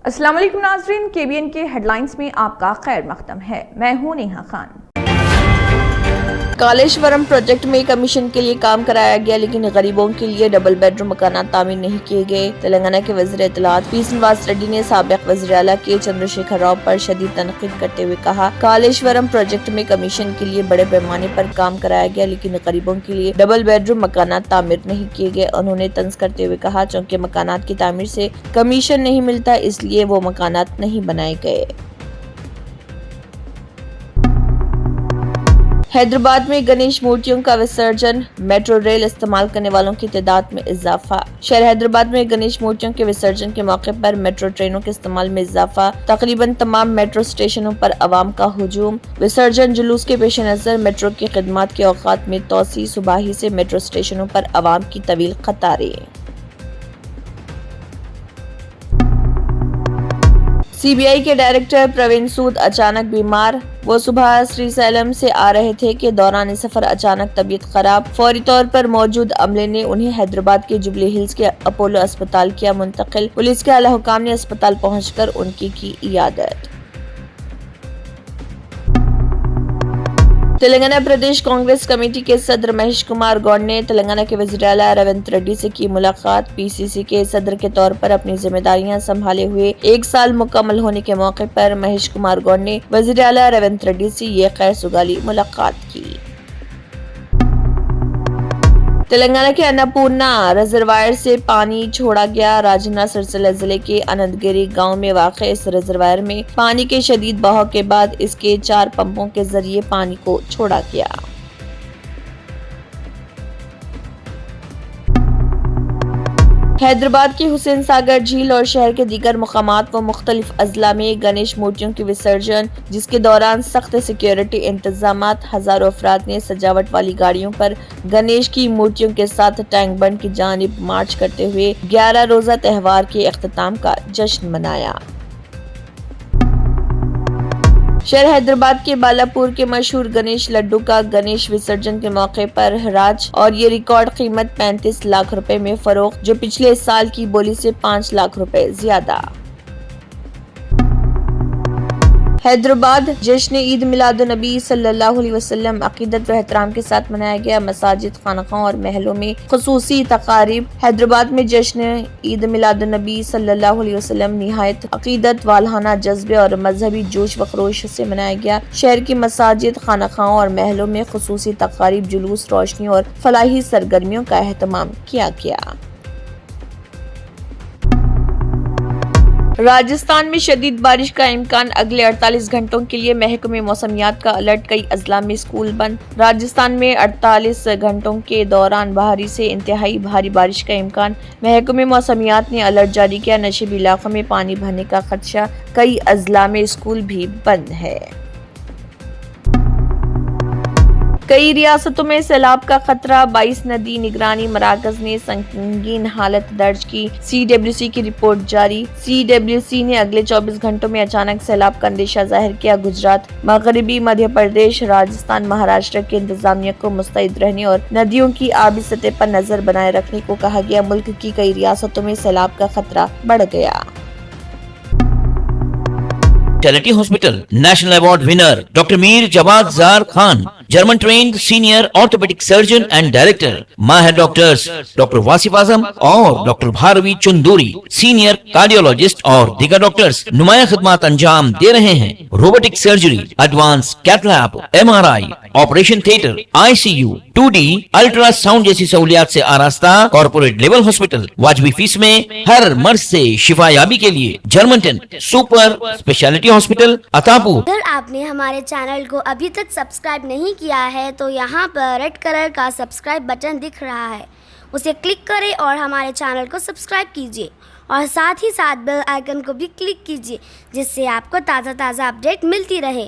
السلام علیکم ناظرین، KBN کے ہیڈ لائنز میں آپ کا خیر مقدم ہے۔ میں ہوں نیہا خان۔ کالیشورم پروجیکٹ میں کمیشن کے لیے کام کرایا گیا، لیکن غریبوں کے لیے ڈبل بیڈ روم مکانات تعمیر نہیں کیے گئے۔ تلنگانہ کے وزیر اطلاعات پی سرینواس ریڈی نے سابق وزیر اعلیٰ کے چندر شیکھر راؤ پر شدید تنقید کرتے ہوئے کہا، کالیشورم پروجیکٹ میں کمیشن کے لیے بڑے پیمانے پر کام کرایا گیا، لیکن غریبوں کے لیے ڈبل بیڈ روم مکانات تعمیر نہیں کیے گئے۔ انہوں نے طنز کرتے ہوئے کہا، چونکہ مکانات کی تعمیر سے کمیشن نہیں ملتا، اس لیے وہ مکانات نہیں بنائے گئے۔ حیدرآباد میں گنیش مورتیوں کا وسرجن، میٹرو ریل استعمال کرنے والوں کی تعداد میں اضافہ۔ شہر حیدرآباد میں گنیش مورتیوں کے وسرجن کے موقع پر میٹرو ٹرینوں کے استعمال میں اضافہ۔ تقریباً تمام میٹرو اسٹیشنوں پر عوام کا ہجوم۔ وسرجن جلوس کے پیش نظر میٹرو کی خدمات کے اوقات میں توسیع، صبح ہی سے میٹرو اسٹیشنوں پر عوام کی طویل قطاریں۔ CBI کے ڈائریکٹر پروین سود اچانک بیمار۔ وہ صبح سری سیلم سے آ رہے تھے کہ دوران سفر اچانک طبیعت خراب۔ فوری طور پر موجود عملے نے انہیں حیدرآباد کے جوبلی ہلز کے اپولو اسپتال کیا منتقل۔ پولیس کے اعلیٰ حکام نے اسپتال پہنچ کر ان کی عیادت۔ تلنگانہ پردیش کانگریس کمیٹی کے صدر مہیش کمار گوڈ نے تلنگانہ کے وزیر اعلیٰ ریونت ریڈی سے کی ملاقات۔ PCC کے صدر کے طور پر اپنی ذمہ داریاں سنبھالے ہوئے 1 سال مکمل ہونے کے موقع پر مہیش کمار گوڈ نے وزیر اعلیٰ ریونت ریڈی سے یہ خیر سگالی ملاقات کی۔ تلنگانہ کے اناپورنا ریزروائر سے پانی چھوڑا گیا۔ راجنا سرسلہ ضلع کے اننت گیری گاؤں میں واقع اس ریزروائر میں پانی کے شدید بہاؤ کے بعد اس کے 4 پمپوں کے ذریعے پانی کو چھوڑا گیا۔ حیدرآباد کی حسین ساگر جھیل اور شہر کے دیگر مقامات و مختلف اضلاع میں گنیش مورتیوں کی وسرجن، جس کے دوران سخت سیکیورٹی انتظامات۔ ہزاروں افراد نے سجاوٹ والی گاڑیوں پر گنیش کی مورتیوں کے ساتھ ٹینک بنڈ کی جانب مارچ کرتے ہوئے 11 روزہ تہوار کے اختتام کا جشن منایا۔ شہر حیدرآباد کے بالاپور کے مشہور گنیش لڈو کا گنیش وسرجن کے موقع پر حراج اور یہ ریکارڈ قیمت 35 لاکھ روپے میں فروخت، جو پچھلے سال کی بولی سے 5 لاکھ روپے زیادہ۔ حیدرآباد جشن عید میلاد النبی صلی اللہ علیہ وسلم عقیدت و احترام کے ساتھ منایا گیا۔ مساجد، خانقاہوں اور محلوں میں خصوصی تقاریب۔ حیدرآباد میں جشن عید میلاد النبی صلی اللہ علیہ وسلم نہایت عقیدت والہانہ جذبے اور مذہبی جوش و خروش سے منایا گیا۔ شہر کی مساجد، خانقاہوں اور محلوں میں خصوصی تقاریب، جلوس، روشنی اور فلاحی سرگرمیوں کا اہتمام کیا گیا۔ راجستھان میں شدید بارش کا امکان، اگلے 48 گھنٹوں کے لیے محکمہ موسمیات کا الرٹ، کئی اضلاع میں اسکول بند۔ راجستھان میں 48 گھنٹوں کے دوران بھاری سے انتہائی بھاری بارش کا امکان، محکمہ موسمیات نے الرٹ جاری کیا۔ نشیبی علاقوں میں پانی بھرنے کا خدشہ، کئی اضلاع میں اسکول بھی بند ہے۔ کئی ریاستوں میں سیلاب کا خطرہ، 22 ندی نگرانی مراکز نے سنگین حالت درج کی۔ CWC کی رپورٹ جاری۔ CWC نے اگلے 24 گھنٹوں میں اچانک سیلاب کا اندیشہ ظاہر کیا۔ گجرات، مغربی مدھیہ پردیش، راجستھان، مہاراشٹر کی انتظامیہ کو مستعد رہنے اور ندیوں کی آبی سطح پر نظر بنائے رکھنے کو کہا گیا۔ ملک کی کئی ریاستوں میں سیلاب کا خطرہ بڑھ گیا۔ Charity hospital national award winner doctor Mir Jawad Zar Khan, German trained senior orthopedic surgeon and director, ماہر ڈاکٹرز ڈاکٹر واصف اعظم اور doctor Bharvi Chanduri, senior cardiologist اور دیگر ڈاکٹرز نمایاں خدمات انجام دے رہے ہیں۔ Robotic surgery, advance cath lab, MRI، operation theatre, ICU، 2D ultrasound جیسی سہولیات سے آراستہ کارپوریٹ لیول ہاسپٹل، واجبی فیس میں ہر مرض سے شفا یابی کے لیے جرمنٹن سپر اسپیشلٹی ہاسپٹل عطاپور۔ اگر آپ نے ہمارے چینل کو ابھی تک سبسکرائب نہیں کیا ہے تو یہاں پر ریڈ کلر کا سبسکرائب بٹن دکھ رہا ہے، اسے کلک کریں اور ہمارے چینل کو سبسکرائب کیجیے اور ساتھ ہی ساتھ بیل آئیکن کو بھی کلک کیجیے، جس سے آپ کو تازہ اپڈیٹ ملتی رہے۔